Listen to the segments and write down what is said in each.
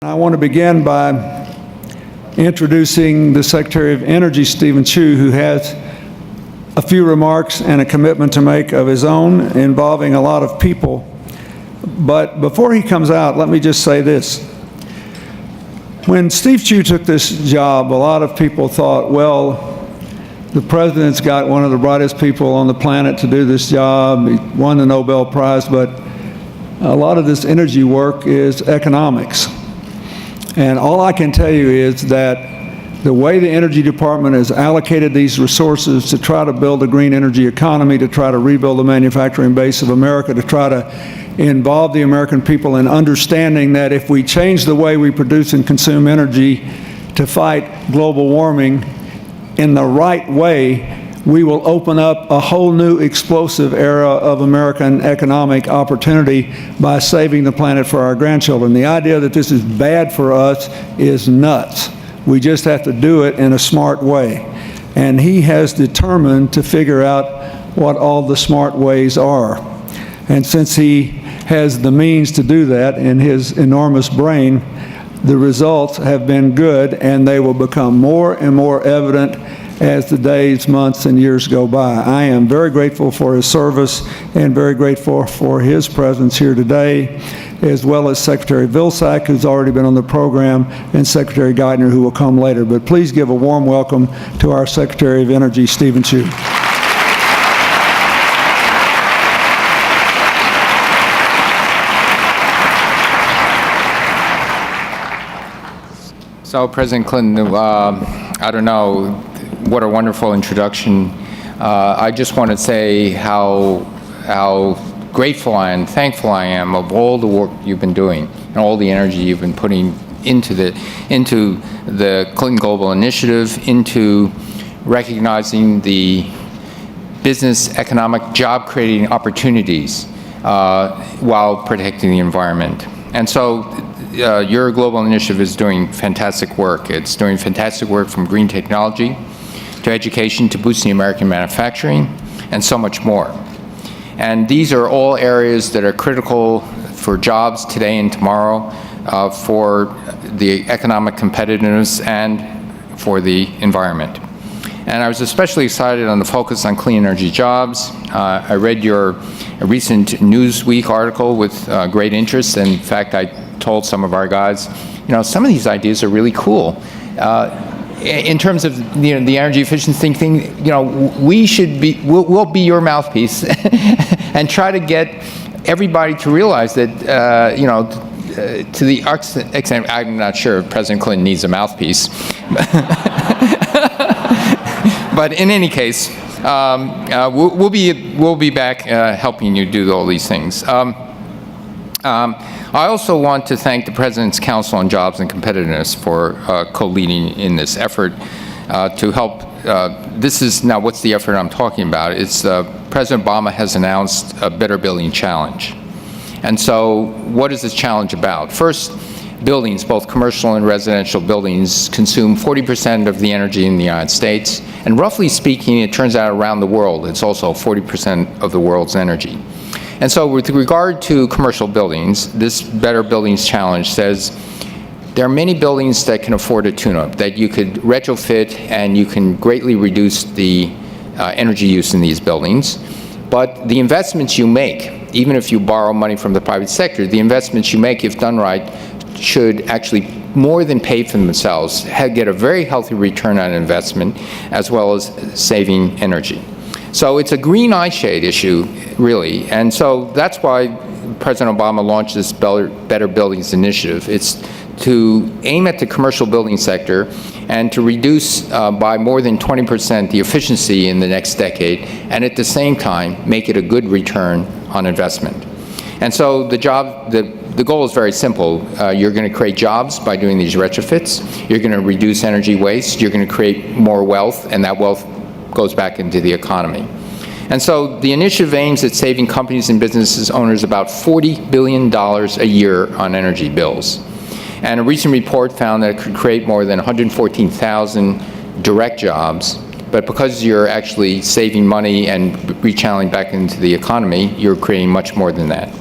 I want to begin by introducing the Secretary of Energy, Stephen Chu, who has a few remarks and a commitment to make of his own involving a lot of people. But before he comes out, let me just say this. When Steve Chu took this job, a lot of people thought, well, the president's got one of the brightest people on the planet to do this job. He won the Nobel Prize, but a lot of this energy work is economics. And all I can tell you is that the way the Energy Department has allocated these resources to try to build a green energy economy, to try to rebuild the manufacturing base of America, to try to involve the American people in understanding that if we change the way we produce and consume energy to fight global warming in the right way, we will open up a whole new explosive era of American economic opportunity by saving the planet for our grandchildren. The idea that this is bad for us is nuts. We just have to do it in a smart way. And he has determined to figure out what all the smart ways are. And since he has the means to do that in his enormous brain, the results have been good, and they will become more and more evident as the days, months, and years go by. I am very grateful for his service and very grateful for his presence here today, as well as Secretary Vilsack, who's already been on the program, and Secretary Geithner, who will come later. But please give a warm welcome to our Secretary of Energy, Stephen Chu. So, President Clinton, I don't know, what a wonderful introduction. I just want to say how grateful and thankful I am of all the work you've been doing and all the energy you've been putting into the Clinton Global Initiative, into recognizing the business, economic, job-creating opportunities while protecting the environment. And so your global initiative is doing fantastic work. It's doing fantastic work from green technology to education to boosting American manufacturing and so much more. And these are all areas that are critical for jobs today and tomorrow, for the economic competitiveness and for the environment. And I was especially excited on the focus on clean energy jobs. I read your recent Newsweek article with great interest. In fact, I told some of our guys, you know, some of these ideas are really cool. In terms of the energy efficiency thing, you know, we'll be your mouthpiece and try to get everybody to realize that, you know, to the extent, I'm not sure if President Clinton needs a mouthpiece. But in any case, we'll be back helping you do all these things. I also want to thank the President's Council on Jobs and Competitiveness for co-leading in this effort to help. This is now, what's the effort I'm talking about? It's President Obama has announced a Better Building Challenge. And so what is this challenge about? First, buildings, both commercial and residential buildings, consume 40% of the energy in the United States. And roughly speaking, it turns out around the world, it's also 40% of the world's energy. And so with regard to commercial buildings, this Better Buildings Challenge says there are many buildings that can afford a tune-up, that you could retrofit and you can greatly reduce the energy use in these buildings. But the investments you make, even if you borrow money from the private sector, the investments you make, if done right, should actually more than pay for themselves, get a very healthy return on investment, as well as saving energy. So it's a green eyeshade issue, really, and so that's why President Obama launched this Better Buildings Initiative. It's to aim at the commercial building sector and to reduce by more than 20% the efficiency in the next decade, and at the same time make it a good return on investment. And so the goal is very simple. You're going to create jobs by doing these retrofits. You're going to reduce energy waste. You're going to create more wealth, and that wealth goes back into the economy. And so the initiative aims at saving companies and businesses owners about $40 billion a year on energy bills. And a recent report found that it could create more than 114,000 direct jobs, but because you're actually saving money and rechanneling back into the economy, you're creating much more than that.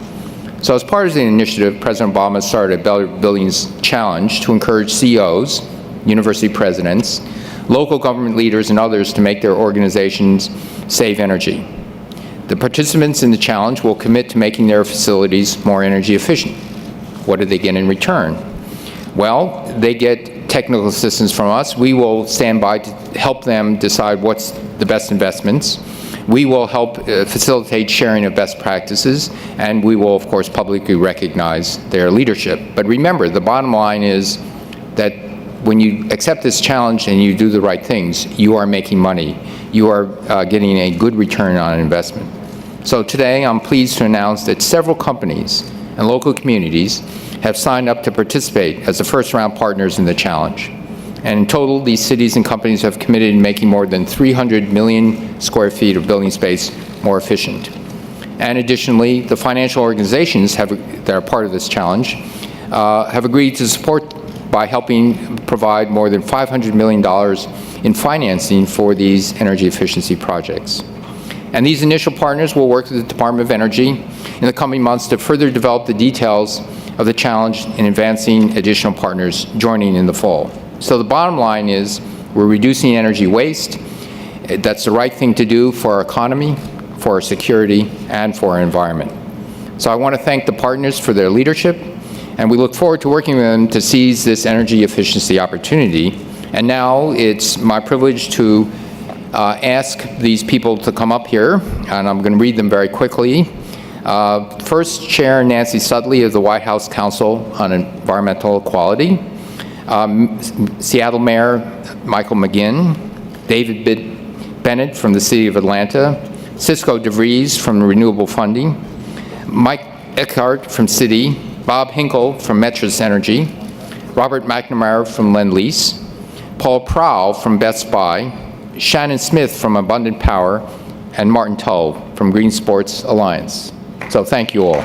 So as part of the initiative, President Obama started a Better Buildings Challenge to encourage CEOs, university presidents, local government leaders, and others to make their organizations save energy. The participants in the challenge will commit to making their facilities more energy efficient. What do they get in return? Well, they get technical assistance from us. We will stand by to help them decide what's the best investments. We will help facilitate sharing of best practices, and we will, of course, publicly recognize their leadership. But remember, the bottom line is that when you accept this challenge and you do the right things, you are making money. You are getting a good return on investment. So today, I'm pleased to announce that several companies and local communities have signed up to participate as the first-round partners in the challenge. And in total, these cities and companies have committed to making more than 300 million square feet of building space more efficient. And additionally, the financial organizations that are part of this challenge have agreed to support by helping provide more than $500 million in financing for these energy efficiency projects. And these initial partners will work with the Department of Energy in the coming months to further develop the details of the challenge in advancing additional partners joining in the fall. So the bottom line is we're reducing energy waste. That's the right thing to do for our economy, for our security, and for our environment. So I want to thank the partners for their leadership, and we look forward to working with them to seize this energy efficiency opportunity. And now it's my privilege to ask these people to come up here, and I'm going to read them very quickly. First, Chair Nancy Sudley of the White House Council on Environmental Equality. Seattle Mayor Michael McGinn, David Bennett from the City of Atlanta, Cisco DeVries from Renewable Funding, Mike Eckhart from Citi, Bob Hinkle from Metris Energy, Robert McNamara from Lend-Lease, Paul Prowl from Best Buy, Shannon Smith from Abundant Power, and Martin Tull from Green Sports Alliance. So thank you all.